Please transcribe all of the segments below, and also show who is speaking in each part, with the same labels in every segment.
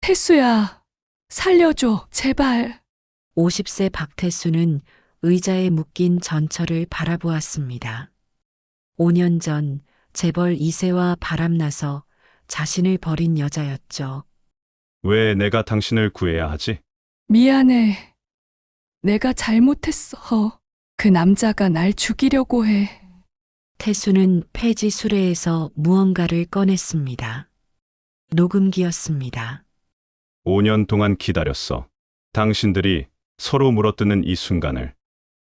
Speaker 1: 태수야, 살려줘, 제발.
Speaker 2: 50세 박태수는 의자에 묶인 전처를 바라보았습니다. 5년 전 재벌 2세와 바람나서 자신을 버린 여자였죠.
Speaker 3: 왜 내가 당신을 구해야 하지?
Speaker 1: 미안해. 내가 잘못했어. 그 남자가 날 죽이려고 해.
Speaker 2: 태수는 폐지 수레에서 무언가를 꺼냈습니다. 녹음기였습니다.
Speaker 3: 5년 동안 기다렸어. 당신들이 서로 물어뜯는 이 순간을.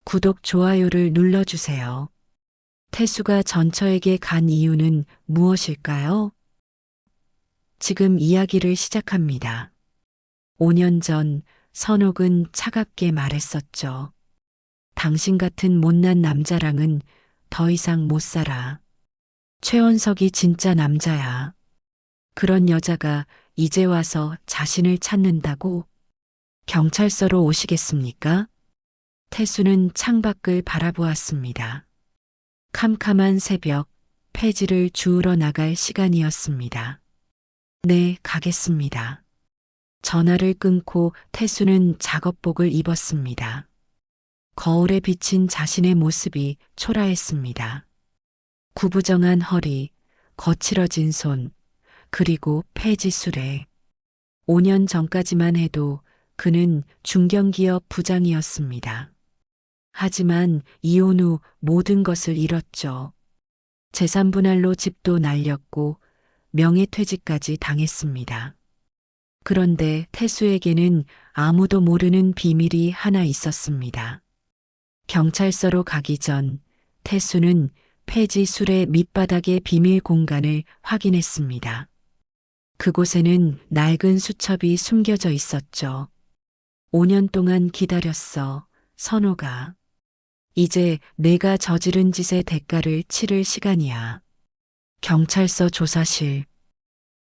Speaker 2: 구독, 좋아요를 눌러주세요. 태수가 전처에게 간 이유는 무엇일까요? 지금 이야기를 시작합니다. 5년 전 선옥은 차갑게 말했었죠. 당신 같은 못난 남자랑은 더 이상 못 살아. 최원석이 진짜 남자야. 그런 여자가 이제 와서 자신을 찾는다고? 경찰서로 오시겠습니까? 태수는 창밖을 바라보았습니다. 캄캄한 새벽, 폐지를 주우러 나갈 시간이었습니다. 네, 가겠습니다. 전화를 끊고 태수는 작업복을 입었습니다. 거울에 비친 자신의 모습이 초라했습니다. 구부정한 허리, 거칠어진 손, 그리고 폐지 수레. 5년 전까지만 해도 그는 중견기업 부장이었습니다. 하지만 이혼 후 모든 것을 잃었죠. 재산 분할로 집도 날렸고 명예퇴직까지 당했습니다. 그런데 태수에게는 아무도 모르는 비밀이 하나 있었습니다. 경찰서로 가기 전 태수는 폐지 수레 밑바닥의 비밀 공간을 확인했습니다. 그곳에는 낡은 수첩이 숨겨져 있었죠. 5년 동안 기다렸어, 선호가. 이제 내가 저지른 짓의 대가를 치를 시간이야. 경찰서 조사실.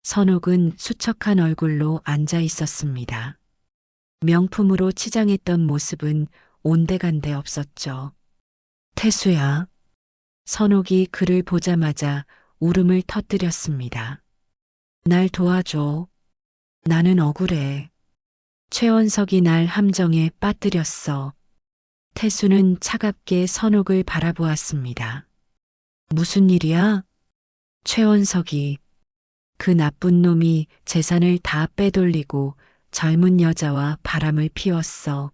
Speaker 2: 선옥은 수척한 얼굴로 앉아 있었습니다. 명품으로 치장했던 모습은 온데간데 없었죠. 태수야. 선옥이 그를 보자마자 울음을 터뜨렸습니다. 날 도와줘. 나는 억울해. 최원석이 날 함정에 빠뜨렸어. 태수는 차갑게 선옥을 바라보았습니다. 무슨 일이야? 최원석이. 그 나쁜 놈이 재산을 다 빼돌리고 젊은 여자와 바람을 피웠어.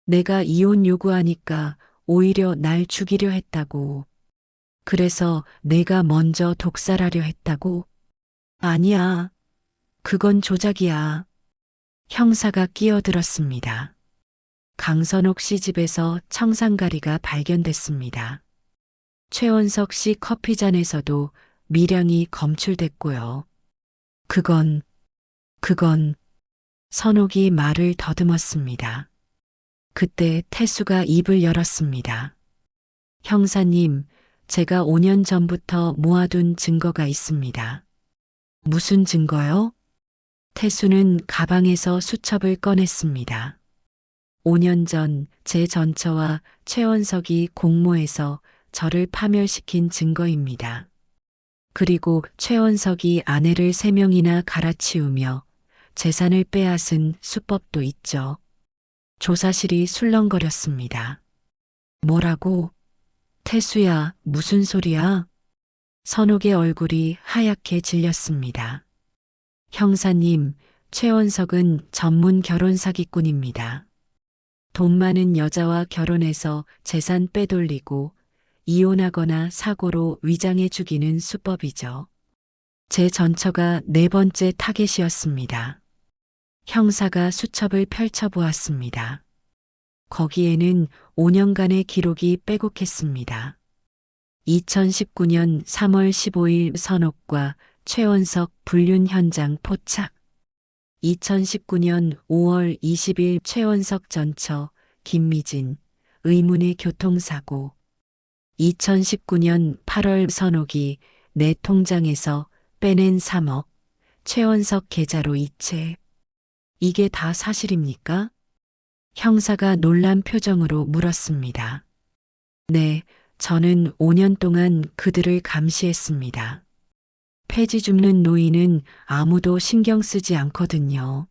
Speaker 2: 내가 이혼 요구하니까 오히려 날 죽이려 했다고. 그래서 내가 먼저 독살하려 했다고? 아니야. 그건 조작이야. 형사가 끼어들었습니다. 강선옥 씨 집에서 청산가리가 발견됐습니다. 최원석 씨 커피잔에서도 미량이 검출됐고요. 그건 선옥이 말을 더듬었습니다. 그때 태수가 입을 열었습니다. 형사님, 제가 5년 전부터 모아둔 증거가 있습니다. 무슨 증거요? 태수는 가방에서 수첩을 꺼냈습니다. 5년 전 제 전처와 최원석이 공모해서 저를 파멸시킨 증거입니다. 그리고 최원석이 아내를 3명이나 갈아치우며 재산을 빼앗은 수법도 있죠. 조사실이 술렁거렸습니다. 뭐라고? 태수야, 무슨 소리야? 선옥의 얼굴이 하얗게 질렸습니다. 형사님, 최원석은 전문 결혼 사기꾼입니다. 돈 많은 여자와 결혼해서 재산 빼돌리고 이혼하거나 사고로 위장해 죽이는 수법이죠. 제 전처가 4번째 타겟이었습니다. 형사가 수첩을 펼쳐보았습니다. 거기에는 5년간의 기록이 빼곡했습니다. 2019년 3월 15일 선옥과 최원석 불륜 현장 포착. 2019년 5월 20일 최원석 전처 김미진 의문의 교통사고. 2019년 8월 선옥이 내 통장에서 빼낸 3억, 최원석 계좌로 이체. 이게 다 사실입니까? 형사가 놀란 표정으로 물었습니다. 네, 저는 5년 동안 그들을 감시했습니다. 폐지 줍는 노인은 아무도 신경 쓰지 않거든요.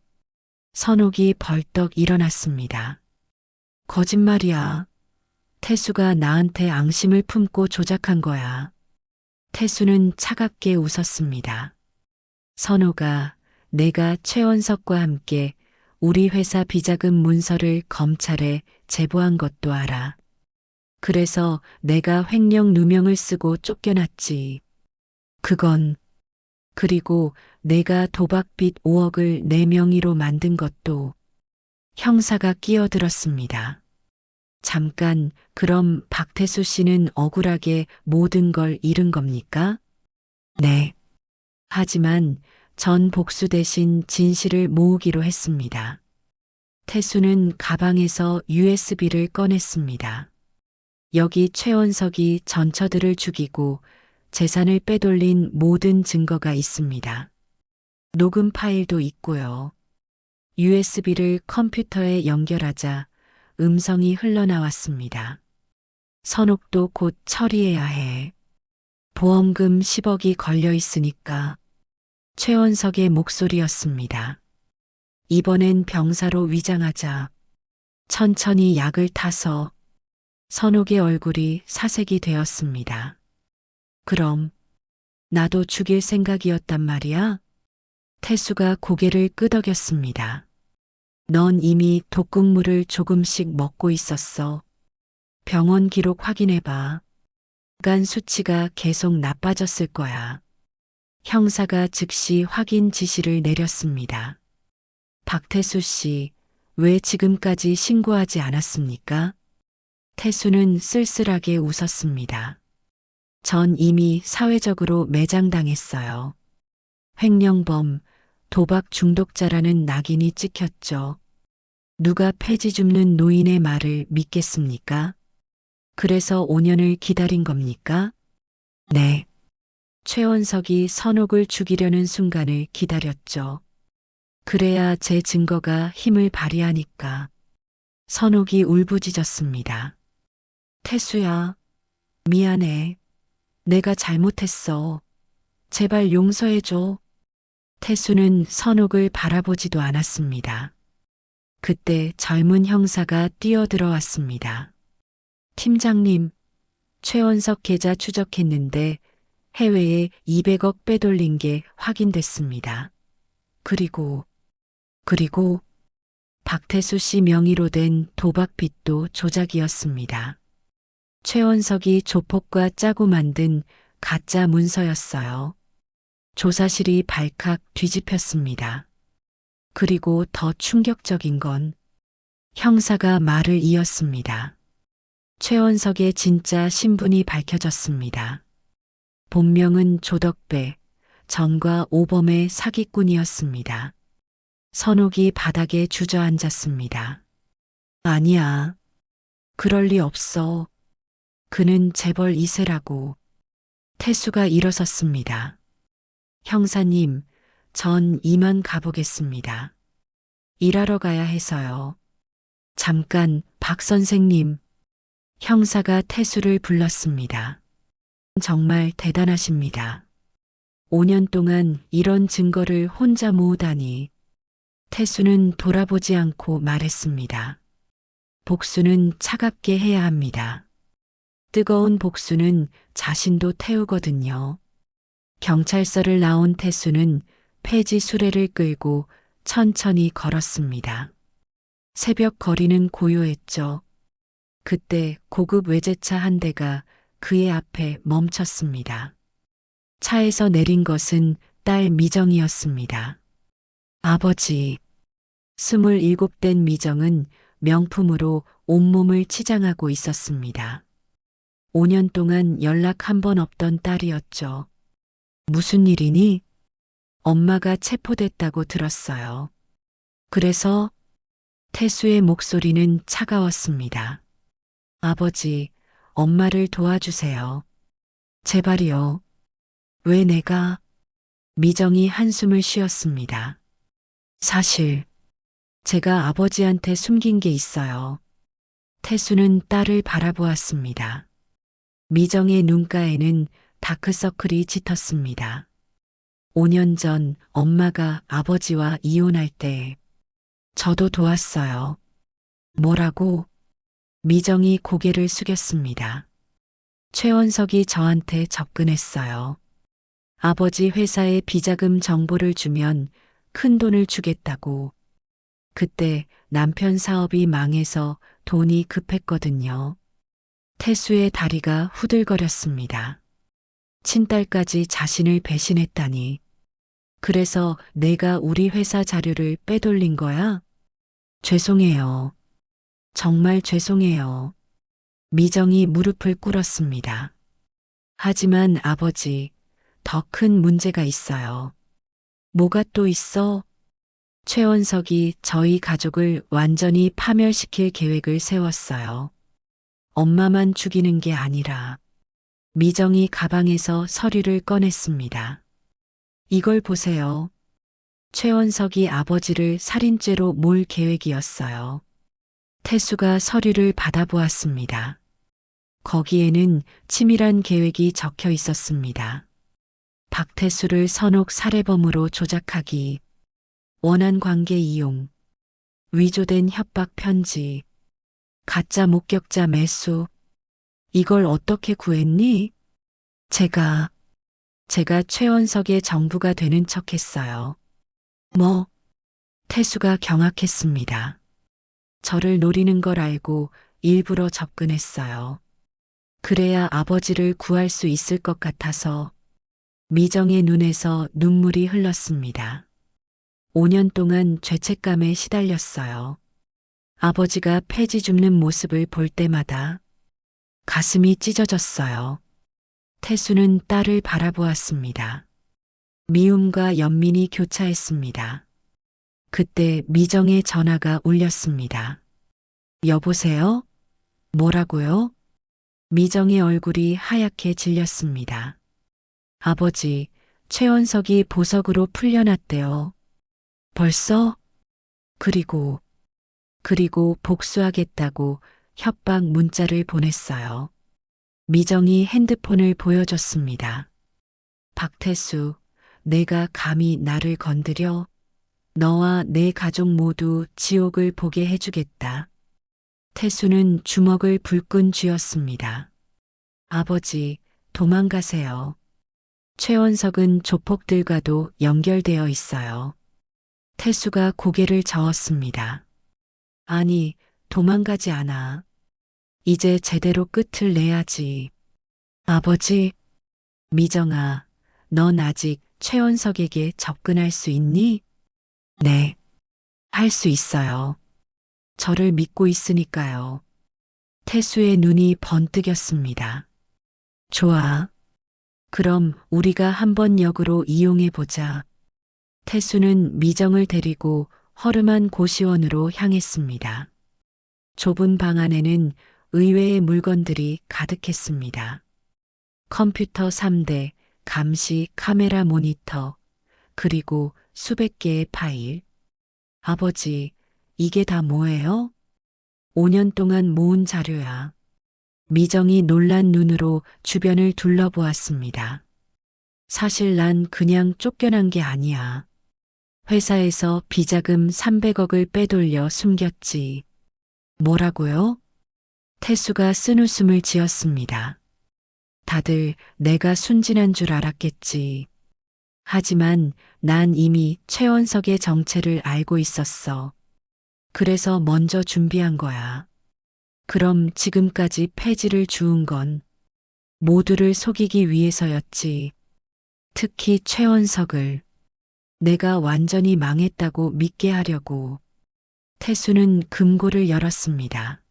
Speaker 2: 선옥이 벌떡 일어났습니다. 거짓말이야. 태수가 나한테 앙심을 품고 조작한 거야. 태수는 차갑게 웃었습니다. 선호가 내가 최원석과 함께 우리 회사 비자금 문서를 검찰에 제보한 것도 알아. 그래서 내가 횡령 누명을 쓰고 쫓겨났지. 그건 그리고 내가 도박빚 5억을 내 명의로 만든 것도 형사가 끼어들었습니다. 잠깐, 그럼 박태수 씨는 억울하게 모든 걸 잃은 겁니까? 네. 하지만 전 복수 대신 진실을 모으기로 했습니다. 태수는 가방에서 USB를 꺼냈습니다. 여기 최원석이 전처들을 죽이고 재산을 빼돌린 모든 증거가 있습니다. 녹음 파일도 있고요. USB를 컴퓨터에 연결하자 음성이 흘러나왔습니다. 선옥도 곧 처리해야 해. 보험금 10억이 걸려 있으니까. 최원석의 목소리였습니다. 이번엔 병사로 위장하자. 천천히 약을 타서. 선옥의 얼굴이 사색이 되었습니다. 그럼 나도 죽일 생각이었단 말이야? 태수가 고개를 끄덕였습니다. 넌 이미 독극물을 조금씩 먹고 있었어. 병원 기록 확인해봐. 간 수치가 계속 나빠졌을 거야. 형사가 즉시 확인 지시를 내렸습니다. 박태수 씨, 왜 지금까지 신고하지 않았습니까? 태수는 쓸쓸하게 웃었습니다. 전 이미 사회적으로 매장당했어요. 횡령범, 도박 중독자라는 낙인이 찍혔죠. 누가 폐지 줍는 노인의 말을 믿겠습니까? 그래서 5년을 기다린 겁니까? 네. 최원석이 선옥을 죽이려는 순간을 기다렸죠. 그래야 제 증거가 힘을 발휘하니까. 선옥이 울부짖었습니다. 태수야, 미안해. 내가 잘못했어. 제발 용서해줘. 태수는 선옥을 바라보지도 않았습니다. 그때 젊은 형사가 뛰어들어왔습니다. 팀장님, 최원석 계좌 추적했는데 해외에 200억 빼돌린 게 확인됐습니다. 그리고 박태수 씨 명의로 된 도박빚도 조작이었습니다. 최원석이 조폭과 짜고 만든 가짜 문서였어요. 조사실이 발칵 뒤집혔습니다. 그리고 더 충격적인 건 형사가 말을 이었습니다. 최원석의 진짜 신분이 밝혀졌습니다. 본명은 조덕배, 전과 오범의 사기꾼이었습니다. 선옥이 바닥에 주저앉았습니다. 아니야. 그럴 리 없어. 그는 재벌 2세라고. 태수가 일어섰습니다. 형사님, 전 이만 가보겠습니다. 일하러 가야 해서요. 잠깐, 박 선생님. 형사가 태수를 불렀습니다. 정말 대단하십니다. 5년 동안 이런 증거를 혼자 모으다니. 태수는 돌아보지 않고 말했습니다. 복수는 차갑게 해야 합니다. 뜨거운 복수는 자신도 태우거든요. 경찰서를 나온 태수는 폐지 수레를 끌고 천천히 걸었습니다. 새벽 거리는 고요했죠. 그때 고급 외제차 한 대가 그의 앞에 멈췄습니다. 차에서 내린 것은 딸 미정이었습니다. 아버지. 27된 미정은 명품으로 온몸을 치장하고 있었습니다. 5년 동안 연락 한 번 없던 딸이었죠. 무슨 일이니? 엄마가 체포됐다고 들었어요. 그래서 태수의 목소리는 차가웠습니다. 아버지, 엄마를 도와주세요. 제발이요. 왜 내가? 미정이 한숨을 쉬었습니다. 사실 제가 아버지한테 숨긴 게 있어요. 태수는 딸을 바라보았습니다. 미정의 눈가에는 다크서클이 짙었습니다. 5년 전 엄마가 아버지와 이혼할 때 저도 도왔어요. 뭐라고? 미정이 고개를 숙였습니다. 최원석이 저한테 접근했어요. 아버지 회사에 비자금 정보를 주면 큰 돈을 주겠다고. 그때 남편 사업이 망해서 돈이 급했거든요. 태수의 다리가 후들거렸습니다. 친딸까지 자신을 배신했다니. 그래서 내가 우리 회사 자료를 빼돌린 거야? 죄송해요. 정말 죄송해요. 미정이 무릎을 꿇었습니다. 하지만 아버지, 더 큰 문제가 있어요. 뭐가 또 있어? 최원석이 저희 가족을 완전히 파멸시킬 계획을 세웠어요. 엄마만 죽이는 게 아니라 미정이 가방에서 서류를 꺼냈습니다. 이걸 보세요. 최원석이 아버지를 살인죄로 몰 계획이었어요. 태수가 서류를 받아보았습니다. 거기에는 치밀한 계획이 적혀 있었습니다. 박태수를 선옥 살해범으로 조작하기, 원한 관계 이용, 위조된 협박 편지, 가짜 목격자 매수. 이걸 어떻게 구했니? 제가 최원석의 정부가 되는 척 했어요. 뭐? 태수가 경악했습니다. 저를 노리는 걸 알고 일부러 접근했어요. 그래야 아버지를 구할 수 있을 것 같아서. 미정의 눈에서 눈물이 흘렀습니다. 5년 동안 죄책감에 시달렸어요. 아버지가 폐지 줍는 모습을 볼 때마다 가슴이 찢어졌어요. 태수는 딸을 바라보았습니다. 미움과 연민이 교차했습니다. 그때 미정의 전화가 울렸습니다. 여보세요? 뭐라고요? 미정의 얼굴이 하얗게 질렸습니다. 아버지, 최원석이 보석으로 풀려났대요. 벌써? 그리고 복수하겠다고 협박 문자를 보냈어요. 미정이 핸드폰을 보여줬습니다. 박태수, 내가 감히 나를 건드려? 너와 내 가족 모두 지옥을 보게 해주겠다. 태수는 주먹을 불끈 쥐었습니다. 아버지, 도망가세요. 최원석은 조폭들과도 연결되어 있어요. 태수가 고개를 저었습니다. 아니, 도망가지 않아. 이제 제대로 끝을 내야지. 아버지, 미정아, 넌 아직 최원석에게 접근할 수 있니? 네, 할 수 있어요. 저를 믿고 있으니까요. 태수의 눈이 번뜩였습니다. 좋아. 그럼 우리가 한번 역으로 이용해보자. 태수는 미정을 데리고 허름한 고시원으로 향했습니다. 좁은 방 안에는 의외의 물건들이 가득했습니다. 컴퓨터 3대, 감시 카메라 모니터, 그리고 수백 개의 파일. 아버지, 이게 다 뭐예요? 5년 동안 모은 자료야. 미정이 놀란 눈으로 주변을 둘러보았습니다. 사실 난 그냥 쫓겨난 게 아니야. 회사에서 비자금 300억을 빼돌려 숨겼지. 뭐라고요? 태수가 쓴웃음을 지었습니다. 다들 내가 순진한 줄 알았겠지. 하지만 난 이미 최원석의 정체를 알고 있었어. 그래서 먼저 준비한 거야. 그럼 지금까지 폐지를 주운 건 모두를 속이기 위해서였지. 특히 최원석을 내가 완전히 망했다고 믿게 하려고. 태수는 금고를 열었습니다.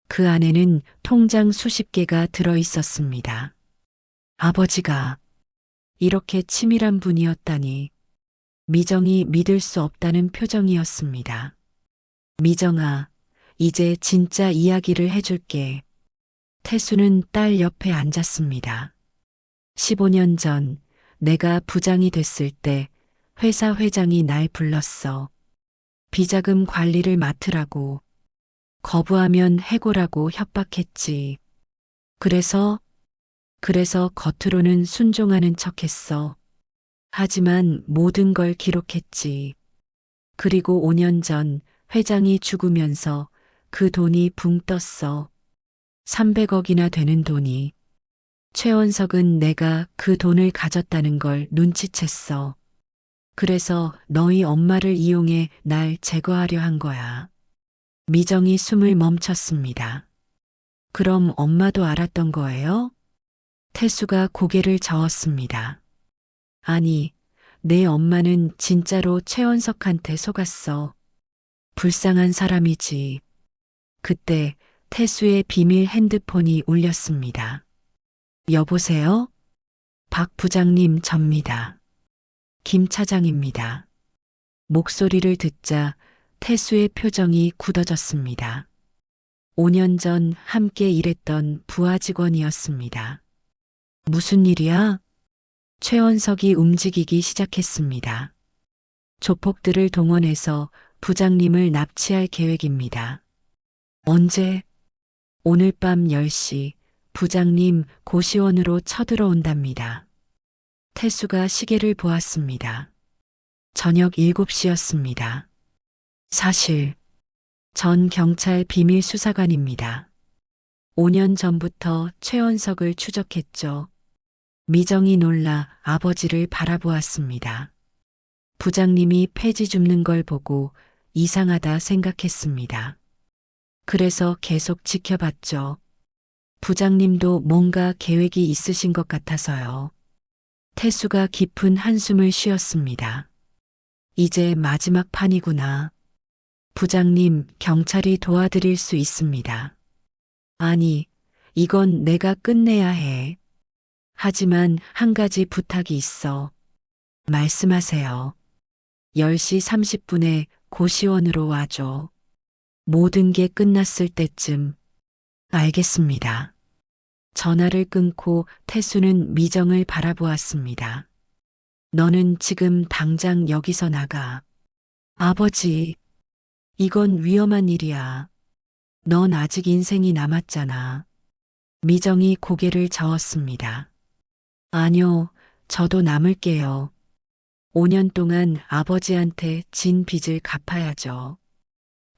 Speaker 2: 그 안에는 통장 수십 개가 들어 있었습니다. 아버지가 이렇게 치밀한 분이었다니. 미정이 믿을 수 없다는 표정이었습니다. 미정아, 이제 진짜 이야기를 해줄게. 태수는 딸 옆에 앉았습니다. 15년 전 내가 부장이 됐을 때 회사 회장이 날 불렀어. 비자금 관리를 맡으라고. 거부하면 해고라고 협박했지. 그래서 겉으로는 순종하는 척했어. 하지만 모든 걸 기록했지. 그리고 5년 전 회장이 죽으면서 그 돈이 붕 떴어. 300억이나 되는 돈이. 최원석은 내가 그 돈을 가졌다는 걸 눈치챘어. 그래서 너희 엄마를 이용해 날 제거하려 한 거야. 미정이 숨을 멈췄습니다. 그럼 엄마도 알았던 거예요? 태수가 고개를 저었습니다. 아니, 내 엄마는 진짜로 최원석한테 속았어. 불쌍한 사람이지. 그때 태수의 비밀 핸드폰이 울렸습니다. 여보세요? 박 부장님 접니다. 김 차장입니다. 목소리를 듣자 태수의 표정이 굳어졌습니다. 5년 전 함께 일했던 부하 직원이었습니다. 무슨 일이야? 최원석이 움직이기 시작했습니다. 조폭들을 동원해서 부장님을 납치할 계획입니다. 언제? 오늘 밤 10시 부장님 고시원으로 쳐들어온답니다. 태수가 시계를 보았습니다. 저녁 7시였습니다. 사실 전 경찰 비밀 수사관입니다. 5년 전부터 최원석을 추적했죠. 미정이 놀라 아버지를 바라보았습니다. 부장님이 폐지 줍는 걸 보고 이상하다 생각했습니다. 그래서 계속 지켜봤죠. 부장님도 뭔가 계획이 있으신 것 같아서요. 태수가 깊은 한숨을 쉬었습니다. 이제 마지막 판이구나. 부장님, 경찰이 도와드릴 수 있습니다. 아니, 이건 내가 끝내야 해. 하지만 한 가지 부탁이 있어. 말씀하세요. 10시 30분에 고시원으로 와줘. 모든 게 끝났을 때쯤. 알겠습니다. 전화를 끊고 태수는 미정을 바라보았습니다. 너는 지금 당장 여기서 나가. 아버지, 이건 위험한 일이야. 넌 아직 인생이 남았잖아. 미정이 고개를 저었습니다. 아니요, 저도 남을게요. 5년 동안 아버지한테 진 빚을 갚아야죠.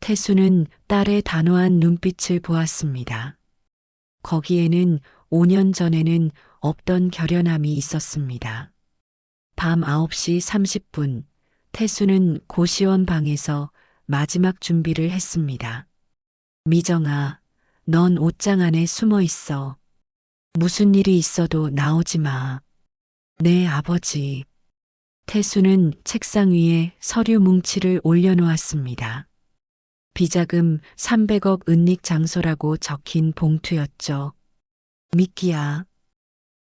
Speaker 2: 태수는 딸의 단호한 눈빛을 보았습니다. 거기에는 5년 전에는 없던 결연함이 있었습니다. 밤 9시 30분, 태수는 고시원 방에서 마지막 준비를 했습니다. 미정아, 넌 옷장 안에 숨어 있어. 무슨 일이 있어도 나오지 마. 네, 아버지. 태수는 책상 위에 서류 뭉치를 올려놓았습니다. 비자금 300억 은닉 장소라고 적힌 봉투였죠. 미끼야.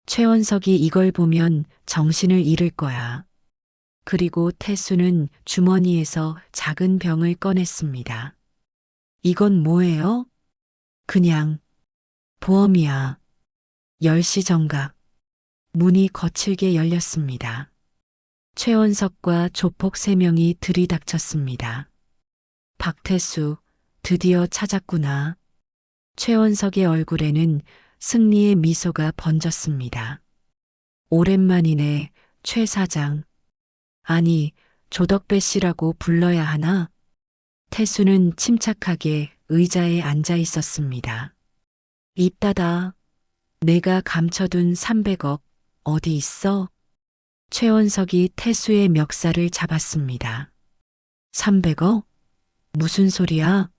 Speaker 2: 최원석이 이걸 보면 정신을 잃을 거야. 그리고 태수는 주머니에서 작은 병을 꺼냈습니다. 이건 뭐예요? 그냥 보험이야. 10시 정각. 문이 거칠게 열렸습니다. 최원석과 조폭 3명이 들이닥쳤습니다. 박태수, 드디어 찾았구나. 최원석의 얼굴에는 승리의 미소가 번졌습니다. 오랜만이네, 최 사장. 아니, 조덕배 씨라고 불러야 하나? 태수는 침착하게 의자에 앉아 있었습니다. 입 닫아. 내가 감춰둔 300억 어디 있어? 최원석이 태수의 멱살을 잡았습니다. 300억? 무슨 소리야?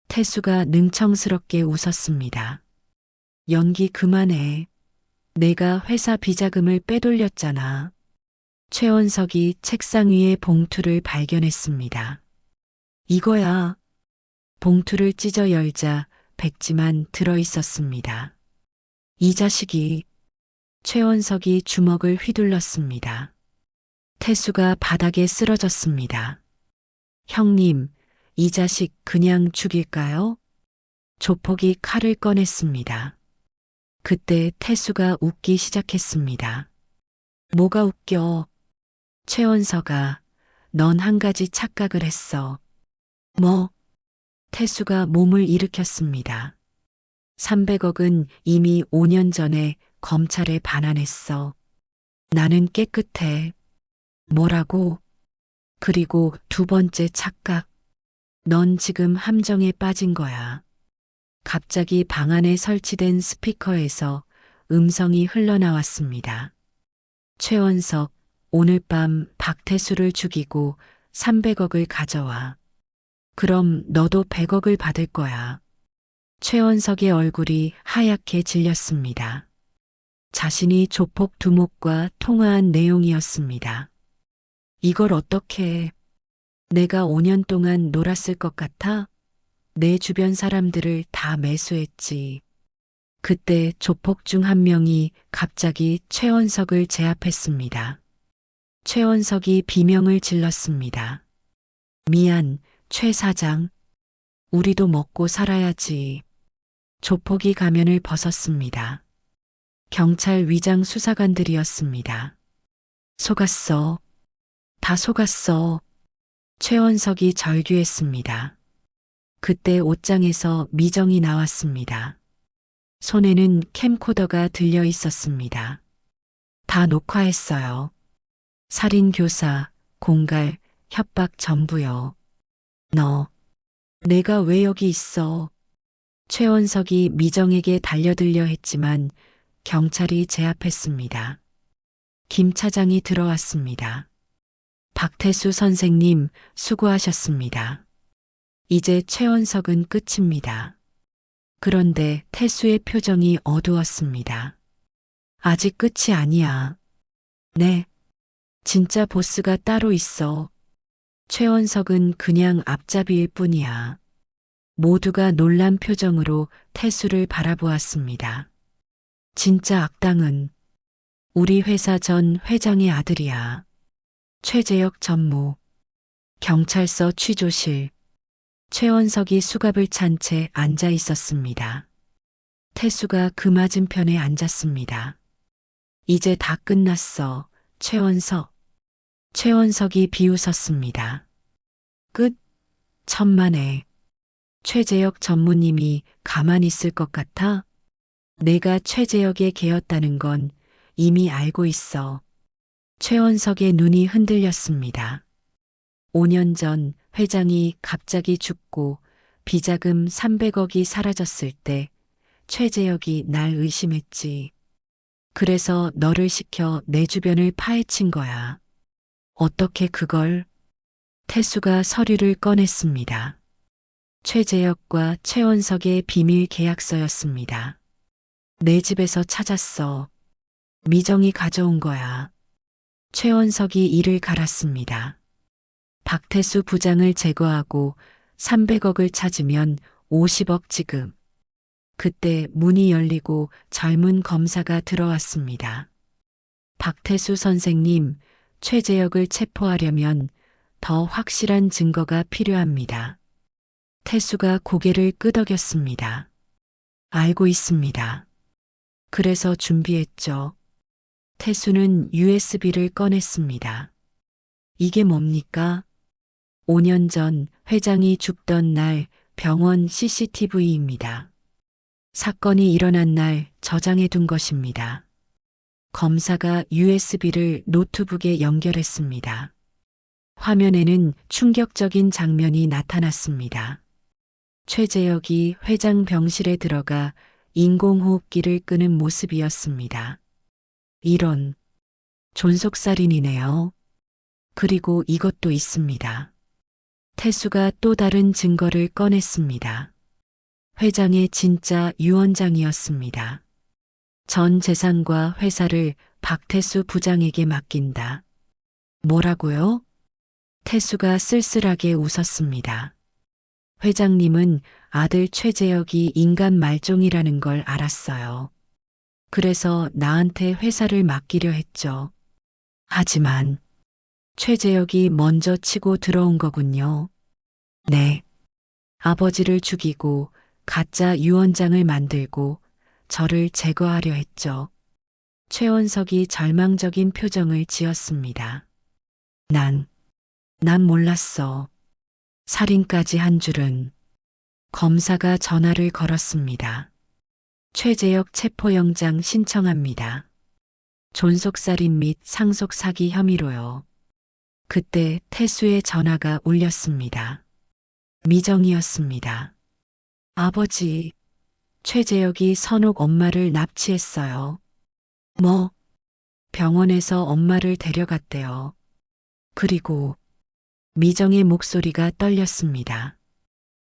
Speaker 2: 태수가 능청스럽게 웃었습니다. 연기 그만해. 내가 회사 비자금을 빼돌렸잖아. 최원석이 책상 위에 봉투를 발견했습니다. 이거야. 봉투를 찢어 열자 백지만 들어 있었습니다. 이 자식이. 최원석이 주먹을 휘둘렀습니다. 태수가 바닥에 쓰러졌습니다. 형님, 이 자식 그냥 죽일까요? 조폭이 칼을 꺼냈습니다. 그때 태수가 웃기 시작했습니다. 뭐가 웃겨? 최원석아, 넌 한 가지 착각을 했어. 뭐? 태수가 몸을 일으켰습니다. 300억은 이미 5년 전에 검찰에 반환했어. 나는 깨끗해. 뭐라고? 그리고 두 번째 착각. 넌 지금 함정에 빠진 거야. 갑자기 방 안에 설치된 스피커에서 음성이 흘러나왔습니다. 최원석, 오늘 밤 박태수를 죽이고 300억을 가져와. 그럼 너도 100억을 받을 거야. 최원석의 얼굴이 하얗게 질렸습니다. 자신이 조폭 두목과 통화한 내용이었습니다. 이걸 어떻게 해? 내가 5년 동안 놀았을 것 같아? 내 주변 사람들을 다 매수했지. 그때 조폭 중 한 명이 갑자기 최원석을 제압했습니다. 최원석이 비명을 질렀습니다. 미안, 최 사장. 우리도 먹고 살아야지. 조폭이 가면을 벗었습니다. 경찰 위장 수사관들이었습니다. 속았어. 다 속았어. 최원석이 절규했습니다. 그때 옷장에서 미정이 나왔습니다. 손에는 캠코더가 들려 있었습니다. 다 녹화했어요. 살인 교사, 공갈, 협박 전부요. 너, 내가 왜 여기 있어? 최원석이 미정에게 달려들려 했지만 경찰이 제압했습니다. 김 차장이 들어왔습니다. 박태수 선생님, 수고하셨습니다. 이제 최원석은 끝입니다. 그런데 태수의 표정이 어두웠습니다. 아직 끝이 아니야. 네. 진짜 보스가 따로 있어. 최원석은 그냥 앞잡이일 뿐이야. 모두가 놀란 표정으로 태수를 바라보았습니다. 진짜 악당은 우리 회사 전 회장의 아들이야. 최재혁 전무. 경찰서 취조실. 최원석이 수갑을 찬 채 앉아 있었습니다. 태수가 그 맞은편에 앉았습니다. 이제 다 끝났어, 최원석. 최원석이 비웃었습니다. 끝? 천만에. 최재혁 전무님이 가만히 있을 것 같아? 내가 최재혁의 개였다는 건 이미 알고 있어. 최원석의 눈이 흔들렸습니다. 5년 전 회장이 갑자기 죽고 비자금 300억이 사라졌을 때 최재혁이 날 의심했지. 그래서 너를 시켜 내 주변을 파헤친 거야. 어떻게 그걸? 태수가 서류를 꺼냈습니다. 최재혁과 최원석의 비밀 계약서였습니다. 내 집에서 찾았어. 미정이 가져온 거야. 최원석이 이를 갈았습니다. 박태수 부장을 제거하고 300억을 찾으면 50억 지급. 그때 문이 열리고 젊은 검사가 들어왔습니다. 박태수 선생님, 최재혁을 체포하려면 더 확실한 증거가 필요합니다. 태수가 고개를 끄덕였습니다. 알고 있습니다. 그래서 준비했죠. 태수는 USB를 꺼냈습니다. 이게 뭡니까? 5년 전 회장이 죽던 날 병원 CCTV입니다. 사건이 일어난 날 저장해 둔 것입니다. 검사가 USB를 노트북에 연결했습니다. 화면에는 충격적인 장면이 나타났습니다. 최재혁이 회장 병실에 들어가 인공호흡기를 끄는 모습이었습니다. 이런 존속살인이네요. 그리고 이것도 있습니다. 태수가 또 다른 증거를 꺼냈습니다. 회장의 진짜 유언장이었습니다. 전 재산과 회사를 박태수 부장에게 맡긴다. 뭐라고요? 태수가 쓸쓸하게 웃었습니다. 회장님은 아들 최재혁이 인간 말종이라는 걸 알았어요. 그래서 나한테 회사를 맡기려 했죠. 하지만 최재혁이 먼저 치고 들어온 거군요. 네. 아버지를 죽이고 가짜 유언장을 만들고 저를 제거하려 했죠. 최원석이 절망적인 표정을 지었습니다. 난 몰랐어. 살인까지 한 줄은. 검사가 전화를 걸었습니다. 최재혁 체포영장 신청합니다. 존속살인 및 상속사기 혐의로요. 그때 태수의 전화가 울렸습니다. 미정이었습니다. 아버지, 최재혁이 선옥 엄마를 납치했어요. 뭐? 병원에서 엄마를 데려갔대요. 그리고 미정의 목소리가 떨렸습니다.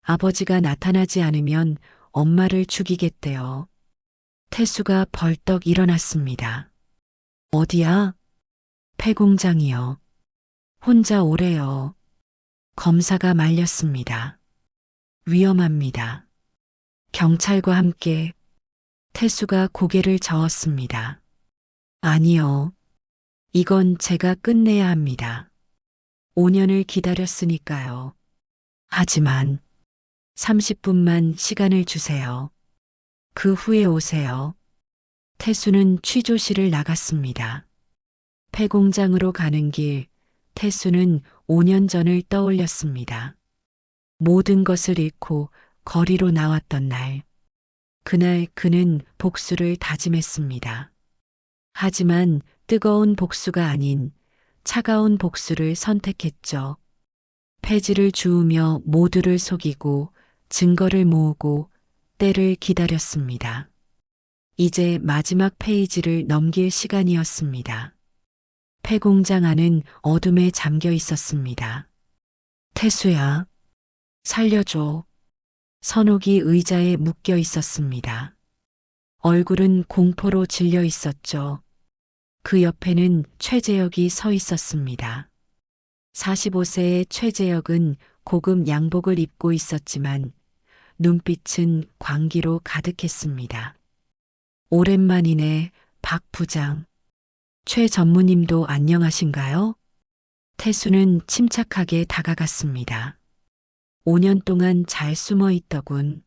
Speaker 2: 아버지가 나타나지 않으면 엄마를 죽이겠대요. 태수가 벌떡 일어났습니다. 어디야? 폐공장이요. 혼자 오래요. 검사가 말렸습니다. 위험합니다. 경찰과 함께 태수가 고개를 저었습니다. 아니요. 이건 제가 끝내야 합니다. 5년을 기다렸으니까요. 하지만 30분만 시간을 주세요. 그 후에 오세요. 태수는 취조실을 나갔습니다. 폐공장으로 가는 길, 태수는 5년 전을 떠올렸습니다. 모든 것을 잃고 거리로 나왔던 날. 그날 그는 복수를 다짐했습니다. 하지만 뜨거운 복수가 아닌 차가운 복수를 선택했죠. 폐지를 주우며 모두를 속이고 증거를 모으고 때를 기다렸습니다. 이제 마지막 페이지를 넘길 시간이었습니다. 폐공장 안은 어둠에 잠겨 있었습니다. 태수야, 살려줘. 선옥이 의자에 묶여 있었습니다. 얼굴은 공포로 질려 있었죠. 그 옆에는 최재혁이 서 있었습니다. 45세의 최재혁은 고급 양복을 입고 있었지만 눈빛은 광기로 가득했습니다. 오랜만이네, 박 부장. 최 전무님도 안녕하신가요? 태수는 침착하게 다가갔습니다. 5년 동안 잘 숨어 있더군.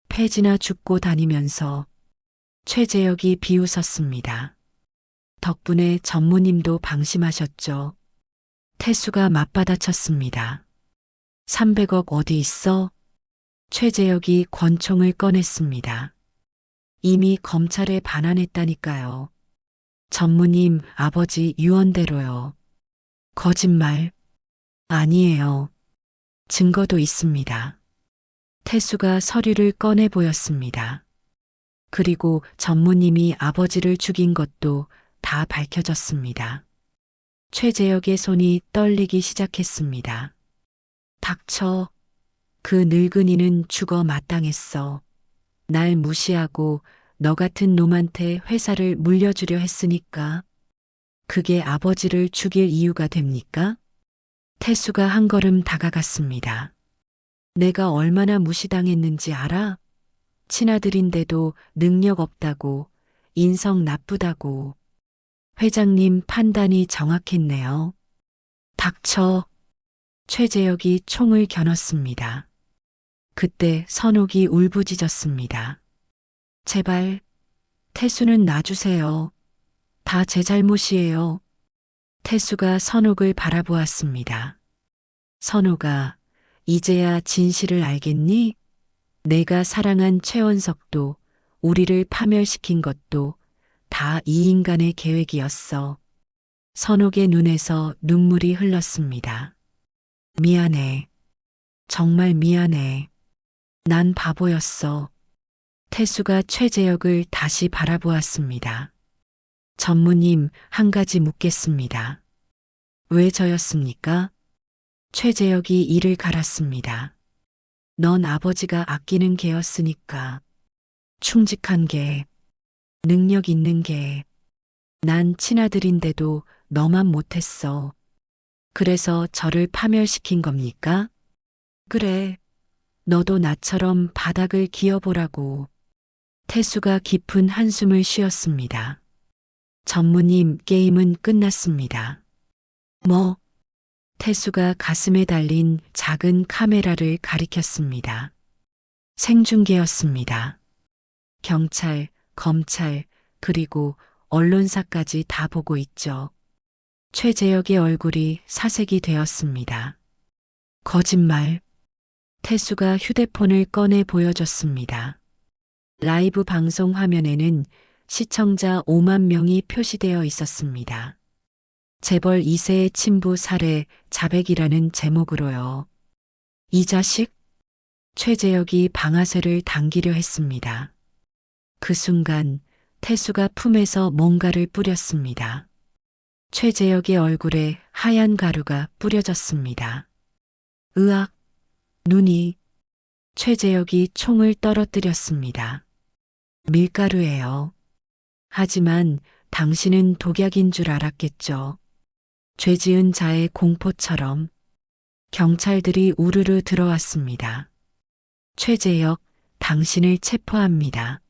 Speaker 2: 폐지나 줍고 다니면서 최재혁이 비웃었습니다. 덕분에 전무님도 방심하셨죠. 태수가 맞받아쳤습니다. 300억 어디 있어? 최재혁이 권총을 꺼냈습니다. 이미 검찰에 반환했다니까요. 전무님 아버지 유언대로요. 거짓말. 아니에요. 증거도 있습니다. 태수가 서류를 꺼내 보였습니다. 그리고 전무님이 아버지를 죽인 것도 다 밝혀졌습니다. 최재혁의 손이 떨리기 시작했습니다. 닥쳐. 그 늙은이는 죽어 마땅했어. 날 무시하고 너 같은 놈한테 회사를 물려주려 했으니까. 그게 아버지를 죽일 이유가 됩니까? 태수가 한 걸음 다가갔습니다. 내가 얼마나 무시당했는지 알아? 친아들인데도 능력 없다고, 인성 나쁘다고. 회장님 판단이 정확했네요. 닥쳐. 최재혁이 총을 겨눴습니다. 그때 선옥이 울부짖었습니다. 제발, 태수는 놔주세요. 다 제 잘못이에요. 태수가 선옥을 바라보았습니다. 선옥아, 이제야 진실을 알겠니? 내가 사랑한 최원석도 우리를 파멸시킨 것도 다 이 인간의 계획이었어. 선옥의 눈에서 눈물이 흘렀습니다. 미안해. 정말 미안해. 난 바보였어. 태수가 최재혁을 다시 바라보았습니다. 전무님, 한 가지 묻겠습니다. 왜 저였습니까? 최재혁이 이를 갈았습니다. 넌 아버지가 아끼는 개였으니까. 충직한 개, 능력 있는 개. 난 친아들인데도 너만 못했어. 그래서 저를 파멸시킨 겁니까? 그래. 너도 나처럼 바닥을 기어보라고. 태수가 깊은 한숨을 쉬었습니다. 전무님, 게임은 끝났습니다. 뭐? 태수가 가슴에 달린 작은 카메라를 가리켰습니다. 생중계였습니다. 경찰, 검찰, 그리고 언론사까지 다 보고 있죠. 최재혁의 얼굴이 사색이 되었습니다. 거짓말. 태수가 휴대폰을 꺼내 보여줬습니다. 라이브 방송 화면에는 시청자 5만 명이 표시되어 있었습니다. 재벌 2세의 친부 살해 자백이라는 제목으로요. 이 자식? 최재혁이 방아쇠를 당기려 했습니다. 그 순간 태수가 품에서 뭔가를 뿌렸습니다. 최재혁의 얼굴에 하얀 가루가 뿌려졌습니다. 으악! 눈이. 최재혁이 총을 떨어뜨렸습니다. 밀가루예요. 하지만 당신은 독약인 줄 알았겠죠. 죄지은 자의 공포처럼 경찰들이 우르르 들어왔습니다. 최재혁, 당신을 체포합니다.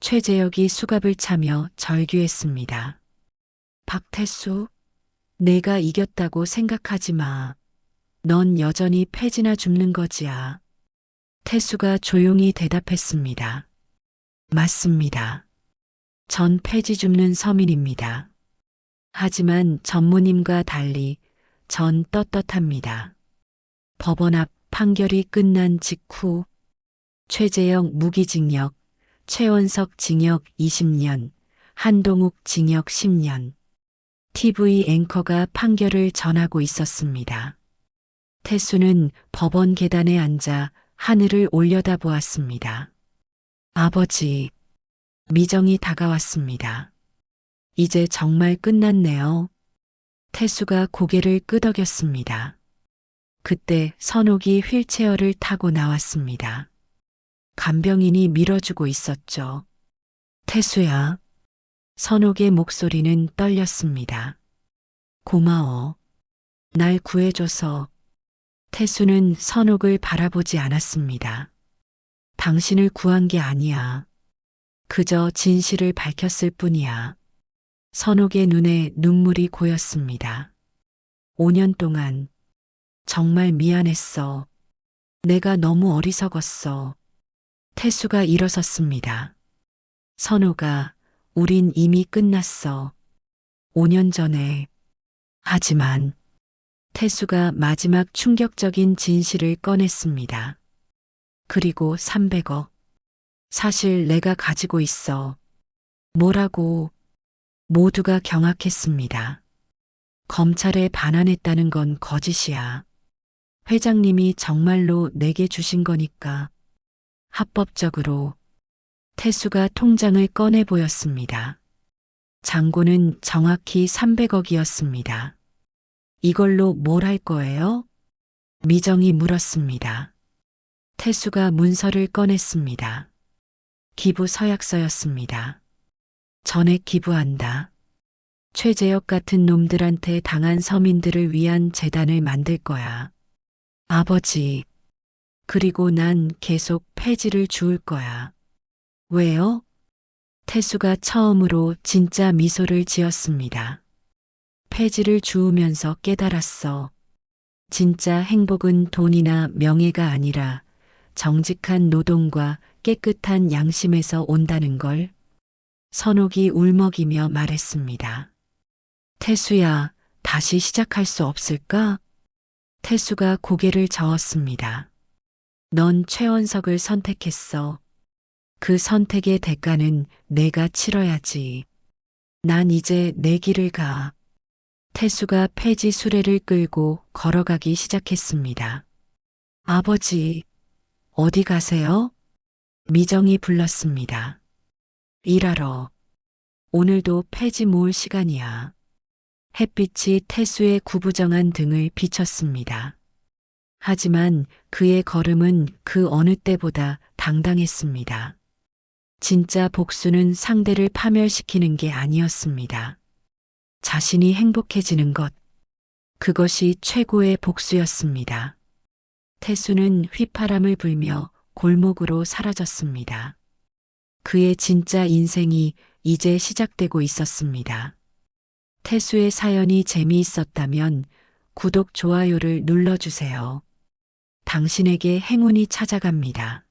Speaker 2: 최재혁이 수갑을 차며 절규했습니다. 박태수, 내가 이겼다고 생각하지 마. 넌 여전히 패지나 줍는 거지야. 태수가 조용히 대답했습니다. 맞습니다. 전 패지 줍는 서민입니다. 하지만 전무님과 달리 전 떳떳합니다. 법원 앞 판결이 끝난 직후 최재형 무기징역, 최원석 징역 20년, 한동욱 징역 10년. TV 앵커가 판결을 전하고 있었습니다. 태수는 법원 계단에 앉아 하늘을 올려다보았습니다. 아버지, 미정이 다가왔습니다. 이제 정말 끝났네요. 태수가 고개를 끄덕였습니다. 그때 선옥이 휠체어를 타고 나왔습니다. 간병인이 밀어주고 있었죠. 태수야. 선옥의 목소리는 떨렸습니다. 고마워. 날 구해줘서. 태수는 선옥을 바라보지 않았습니다. 당신을 구한 게 아니야. 그저 진실을 밝혔을 뿐이야. 선옥의 눈에 눈물이 고였습니다. 5년 동안 정말 미안했어. 내가 너무 어리석었어. 태수가 일어섰습니다. 선옥아, 우린 이미 끝났어. 5년 전에. 하지만 태수가 마지막 충격적인 진실을 꺼냈습니다. 그리고 300억. 사실 내가 가지고 있어. 뭐라고? 모두가 경악했습니다. 검찰에 반환했다는 건 거짓이야. 회장님이 정말로 내게 주신 거니까. 합법적으로. 태수가 통장을 꺼내 보였습니다. 잔고는 정확히 300억이었습니다. 이걸로 뭘 할 거예요? 미정이 물었습니다. 태수가 문서를 꺼냈습니다. 기부 서약서였습니다. 전액 기부한다. 최재혁 같은 놈들한테 당한 서민들을 위한 재단을 만들 거야. 아버지. 그리고 난 계속 폐지를 주울 거야. 왜요? 태수가 처음으로 진짜 미소를 지었습니다. 폐지를 주우면서 깨달았어. 진짜 행복은 돈이나 명예가 아니라 정직한 노동과 깨끗한 양심에서 온다는 걸. 선옥이 울먹이며 말했습니다. 태수야, 다시 시작할 수 없을까? 태수가 고개를 저었습니다. 넌 최원석을 선택했어. 그 선택의 대가는 내가 치러야지. 난 이제 내 길을 가. 태수가 폐지 수레를 끌고 걸어가기 시작했습니다. 아버지, 어디 가세요? 미정이 불렀습니다. 일하러. 오늘도 폐지 모을 시간이야. 햇빛이 태수의 구부정한 등을 비쳤습니다. 하지만 그의 걸음은 그 어느 때보다 당당했습니다. 진짜 복수는 상대를 파멸시키는 게 아니었습니다. 자신이 행복해지는 것. 그것이 최고의 복수였습니다. 태수는 휘파람을 불며 골목으로 사라졌습니다. 그의 진짜 인생이 이제 시작되고 있었습니다. 태수의 사연이 재미있었다면 구독, 좋아요를 눌러주세요. 당신에게 행운이 찾아갑니다.